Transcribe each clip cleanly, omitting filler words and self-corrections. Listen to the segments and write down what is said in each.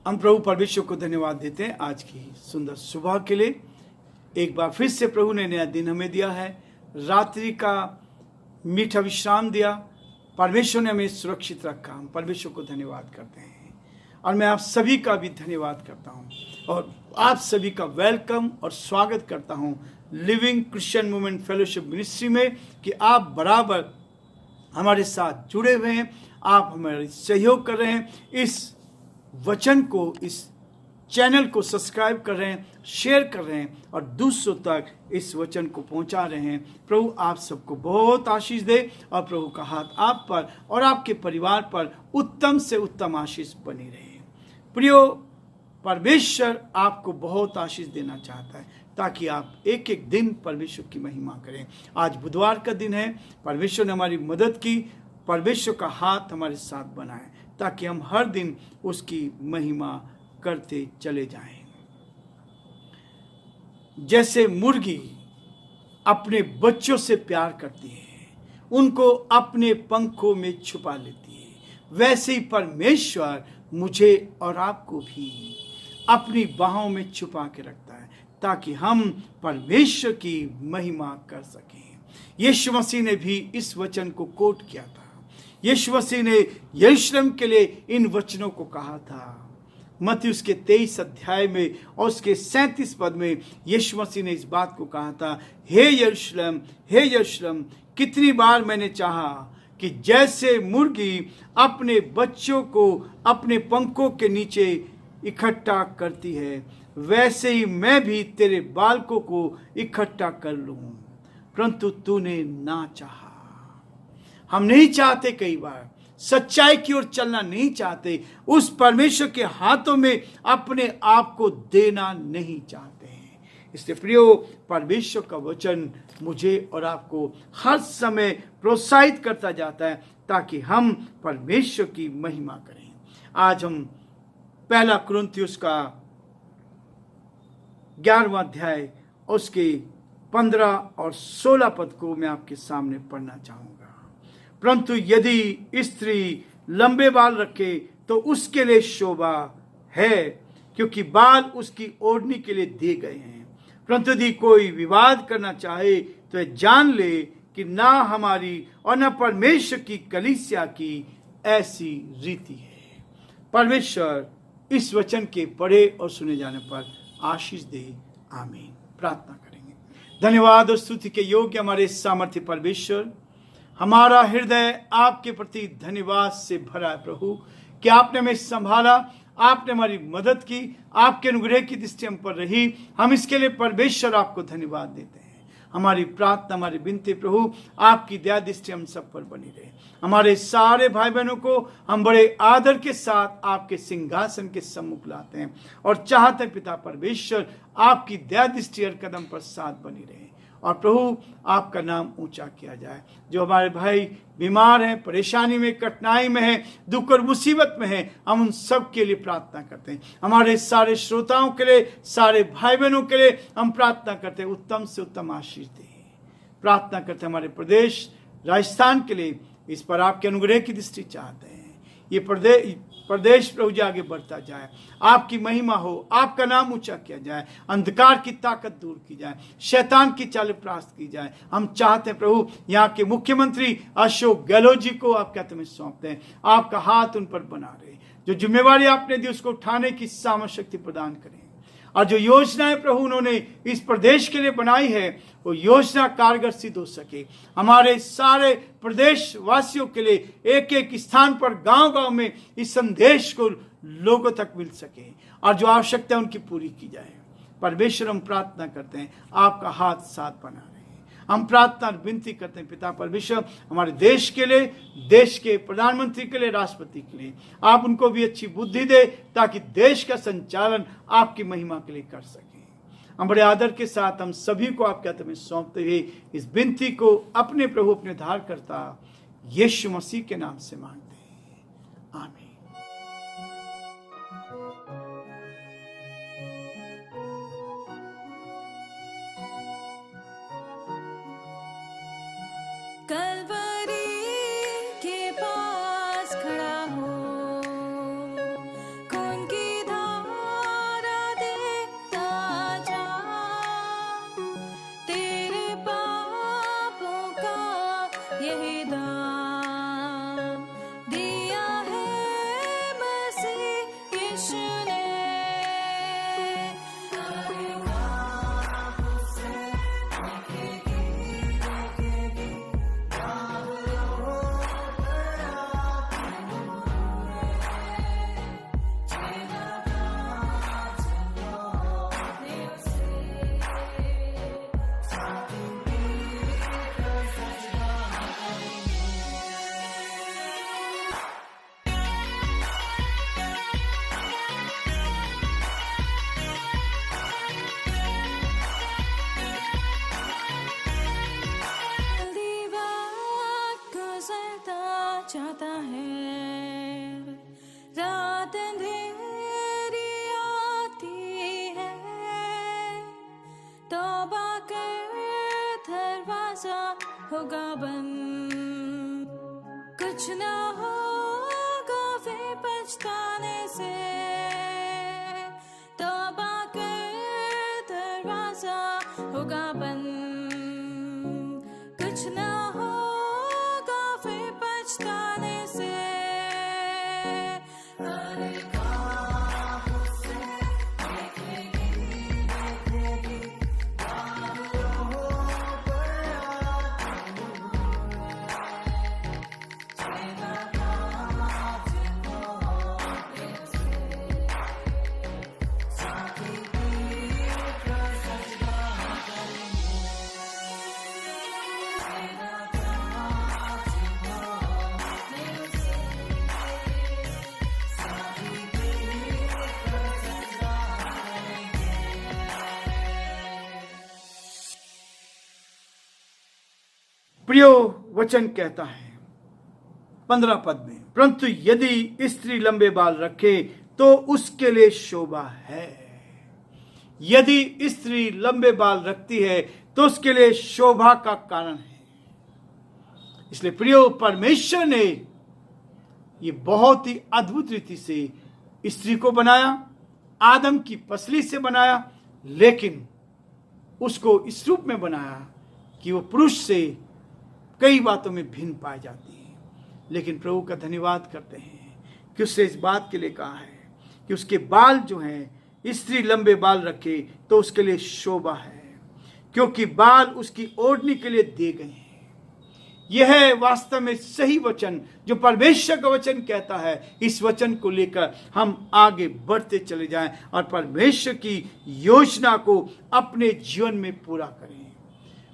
हम प्रभु परमेश्वर को धन्यवाद देते हैं आज की सुंदर सुबह के लिए। एक बार फिर से प्रभु ने नया दिन हमें दिया है, रात्रि का मीठा विश्राम दिया, परमेश्वर ने हमें सुरक्षित रखा। हम परमेश्वर को धन्यवाद करते हैं और मैं आप सभी का भी धन्यवाद करता हूं और आप सभी का वेलकम और स्वागत करता हूं living Christian movement fellowship ministry में कि आप बराबर हमारे साथ जुड़े हुए हैं, आप हमारे सहयोग कर रहे हैं, इस वचन को, इस चैनल को सब्सक्राइब कर रहे हैं, शेयर कर रहे हैं और दूसरों तक इस वचन को पहुंचा रहे हैं। प्रभु आप सबको बहुत आशीष दे और प्रभु का हाथ आप पर और आपके परिवार पर उत्तम से उत्तम आशीष बनी रहे। प्रियो, परमेश्वर आपको बहुत आशीष देना चाहता है ताकि आप एक एक दिन परमेश्वर की महिमा करें। आज बुधवार का दिन है, परमेश्वर ने हमारी मदद की, परमेश्वर का हाथ हमारे साथ बनाए ताकि हम हर दिन उसकी महिमा करते चले जाएं। जैसे मुर्गी अपने बच्चों से प्यार करती है, उनको अपने पंखों में छुपा लेती है, वैसे ही परमेश्वर मुझे और आपको भी अपनी बाहों में छुपा के रखता है ताकि हम परमेश्वर की महिमा कर सकें। यीशु मसीह ने भी इस वचन को कोट किया था। यीशु मसीह ने यरूशलेम के लिए इन वचनों को कहा था। मत्ती उसके 23 अध्याय में और उसके 37 पद में यीशु मसीह ने इस बात को कहा था, हे यरूशलेम, हे यरूशलेम, कितनी बार मैंने चाहा कि जैसे मुर्गी अपने बच्चों को अपने पंखों के नीचे इकट्ठा करती है, वैसे ही मैं भी तेरे बालकों को इकट्ठा कर लूं, परंतु तूने ना चाहा। हम नहीं चाहते, कई बार सच्चाई की ओर चलना नहीं चाहते, उस परमेश्वर के हाथों में अपने आप को देना नहीं चाहते हैं। इसलिए प्रियो, परमेश्वर का वचन मुझे और आपको हर समय प्रोत्साहित करता जाता है ताकि हम परमेश्वर की महिमा करें। आज हम पहला कुरिन्थियों का 11वां अध्याय उसके 15 और 16 पद को मैं आपके सामने पढ़ना चाहूंगा। परंतु यदि स्त्री लंबे बाल रखे तो उसके लिए शोभा है, क्योंकि बाल उसकी ओढ़नी के लिए दिए गए हैं। परंतु यदि कोई विवाद करना चाहे तो जान ले कि ना हमारी और न परमेश्वर की कलीसिया की ऐसी रीति है। परमेश्वर इस वचन के पढ़े और सुने जाने पर आशीष दे। आमीन। प्रार्थना करेंगे। धन्यवाद और स्तुति के योग्य हमारे सामर्थ्य परमेश्वर, हमारा हृदय आपके प्रति धन्यवाद से भरा है प्रभु कि आपने हमें संभाला, आपने हमारी मदद की, आपके अनुग्रह की दृष्टि हम पर रही। हम इसके लिए परमेश्वर आपको धन्यवाद देते हैं। हमारी प्रार्थना, हमारी विनती प्रभु, आपकी दया दृष्टि हम सब पर बनी रहे। हमारे सारे भाई बहनों को हम बड़े आदर के साथ आपके सिंहासन के सम्मुख लाते हैं और चाहते हैं पिता परमेश्वर आपकी दया दृष्टि हर कदम पर साथ बनी रहे और प्रभु आपका नाम ऊंचा किया जाए। जो हमारे भाई बीमार हैं, परेशानी में, कठिनाई में हैं, दुख और मुसीबत में हैं, हम उन सब के लिए प्रार्थना करते हैं। हमारे सारे श्रोताओं के लिए, सारे भाई बहनों के लिए हम प्रार्थना करते हैं, उत्तम से उत्तम आशीष दें। प्रार्थना करते हैं हमारे प्रदेश राजस्थान के लिए, इस पर आपके अनुग्रह की दृष्टि चाहते हैं। ये प्रदेश प्रभु जी आगे बढ़ता जाए, आपकी महिमा हो, आपका नाम ऊंचा किया जाए, अंधकार की ताकत दूर की जाए, शैतान की चाल परास्त की जाए। हम चाहते हैं प्रभु यहाँ के मुख्यमंत्री अशोक गहलोत जी को आपके हाथ में सौंपते हैं, आपका हाथ उन पर बना रहे। जो जिम्मेवारी आपने दी उसको उठाने की सामर्थ्य शक्ति प्रदान करें और जो योजनाएं प्रभु उन्होंने इस प्रदेश के लिए बनाई है वो योजना कारगर सिद्ध हो सके। हमारे सारे प्रदेश वासियों के लिए एक एक स्थान पर, गांव गांव में इस संदेश को लोगों तक मिल सके और जो आवश्यकता है उनकी पूरी की जाए। परमेश्वर हम प्रार्थना करते हैं, आपका हाथ साथ बना रहे। हम प्रार्थना और विनती करते हैं पिता परमेश्वर, हमारे देश के लिए, देश के प्रधानमंत्री के लिए, राष्ट्रपति के लिए आप उनको भी अच्छी बुद्धि दे ताकि देश का संचालन आपकी महिमा के लिए कर सके। हम बड़े आदर के साथ हम सभी को आपके हाथ में सौंपते हुए इस विनती को अपने प्रभु, अपने धारकर्ता यीशु मसीह के नाम से मांगते हैं। आमीन। कलवरी के पास खड़ा हो, खून की धार रात अंधेरी आती है, तौबा कर दरवाजा होगा बंद, कुछ ना होगा फिर पछताने से, तौबा कर दरवाजा होगा बंद, कुछ ना होगा फिर पछताने से। प्रियो वचन कहता है 15 पद में, परंतु यदि स्त्री लंबे बाल रखे तो उसके लिए शोभा है। यदि स्त्री लंबे बाल रखती है तो उसके लिए शोभा का कारण है। इसलिए प्रियो, परमेश्वर ने ये बहुत ही अद्भुत रीति से स्त्री को बनाया, आदम की पसली से बनाया, लेकिन उसको इस रूप में बनाया कि वो पुरुष से कई बातों में भिन्न पाई जाती है। लेकिन प्रभु का धन्यवाद करते हैं कि उससे इस बात के लिए कहा है कि उसके बाल जो हैं, स्त्री लंबे बाल रखे तो उसके लिए शोभा है, क्योंकि बाल उसकी ओढ़ने के लिए दिए गए हैं। यह है वास्तव में सही वचन जो परमेश्वर का वचन कहता है। इस वचन को लेकर हम आगे बढ़ते चले जाएं और परमेश्वर की योजना को अपने जीवन में पूरा करें।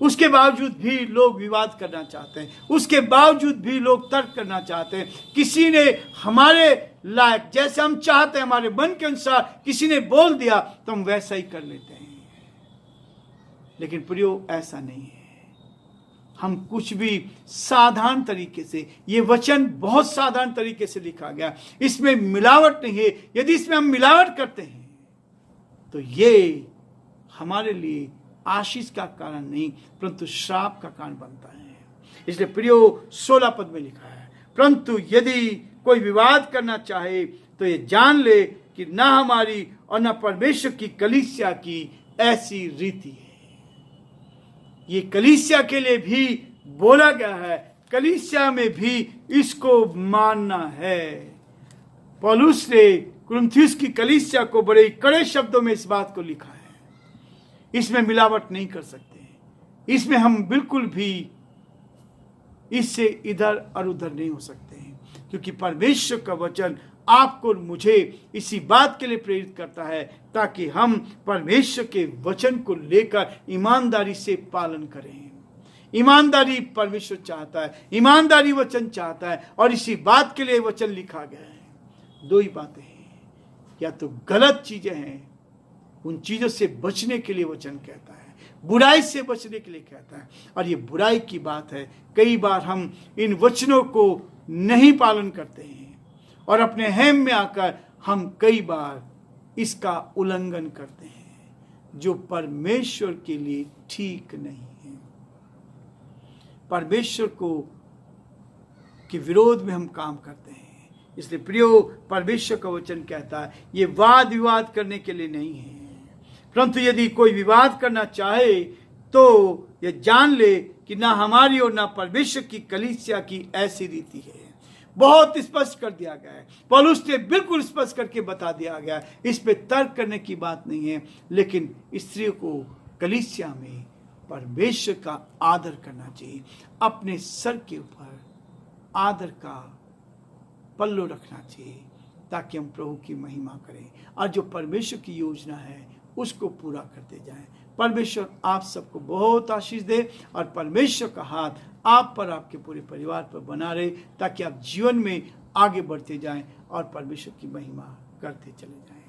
उसके बावजूद भी लोग विवाद करना चाहते हैं, उसके बावजूद भी लोग तर्क करना चाहते हैं। किसी ने हमारे लायक, जैसे हम चाहते हैं, हमारे मन के अनुसार किसी ने बोल दिया तो हम वैसा ही कर लेते हैं। लेकिन प्रियो, ऐसा नहीं है। हम कुछ भी साधारण तरीके से, ये वचन बहुत साधारण तरीके से लिखा गया, इसमें मिलावट नहीं है। यदि इसमें हम मिलावट करते हैं तो ये हमारे लिए आशीष का कारण नहीं, परंतु श्राप का कारण बनता है। इसलिए प्रियो, 16 पद में लिखा है, परंतु यदि कोई विवाद करना चाहे तो ये जान ले कि ना हमारी और ना परमेश्वर की कलीसिया की ऐसी रीति है। ये कलीसिया के लिए भी बोला गया है, कलीसिया में भी इसको मानना है। पौलुस ने कुरिन्थियों की कलीसिया को बड़े कड़े शब्दों में इस बात को लिखा है। इसमें मिलावट नहीं कर सकते, इसमें हम बिल्कुल भी इससे इधर और उधर नहीं हो सकते हैं, क्योंकि परमेश्वर का वचन आपको और मुझे इसी बात के लिए प्रेरित करता है ताकि हम परमेश्वर के वचन को लेकर ईमानदारी से पालन करें। ईमानदारी परमेश्वर चाहता है, ईमानदारी वचन चाहता है, और इसी बात के लिए वचन लिखा गया है। दो ही बातें हैं, या तो गलत चीजें हैं, उन चीजों से बचने के लिए वचन कहता है, बुराई से बचने के लिए कहता है। और ये बुराई की बात है, कई बार हम इन वचनों को नहीं पालन करते हैं और अपने हेम में आकर हम कई बार इसका उल्लंघन करते हैं, जो परमेश्वर के लिए ठीक नहीं है। परमेश्वर को के विरोध में हम काम करते हैं। इसलिए प्रियो, परमेश्वर का वचन कहता है ये वाद विवाद करने के लिए नहीं है, परंतु यदि कोई विवाद करना चाहे तो यह जान ले कि ना हमारी और ना परमेश्वर की कलीसिया की ऐसी रीति है। बहुत स्पष्ट कर दिया गया है, पौलुस ने बिल्कुल स्पष्ट करके बता दिया गया है। इस पे तर्क करने की बात नहीं है, लेकिन स्त्री को कलीसिया में परमेश्वर का आदर करना चाहिए। अपने सर के ऊपर आदर का पल्लू रखना चाहिए ताकि हम प्रभु की महिमा करें और जो परमेश्वर की योजना है उसको पूरा करते जाएं। परमेश्वर आप सबको बहुत आशीष दे और परमेश्वर का हाथ आप पर, आपके पूरे परिवार पर बना रहे, ताकि आप जीवन में आगे बढ़ते जाएं और परमेश्वर की महिमा करते चले जाएं।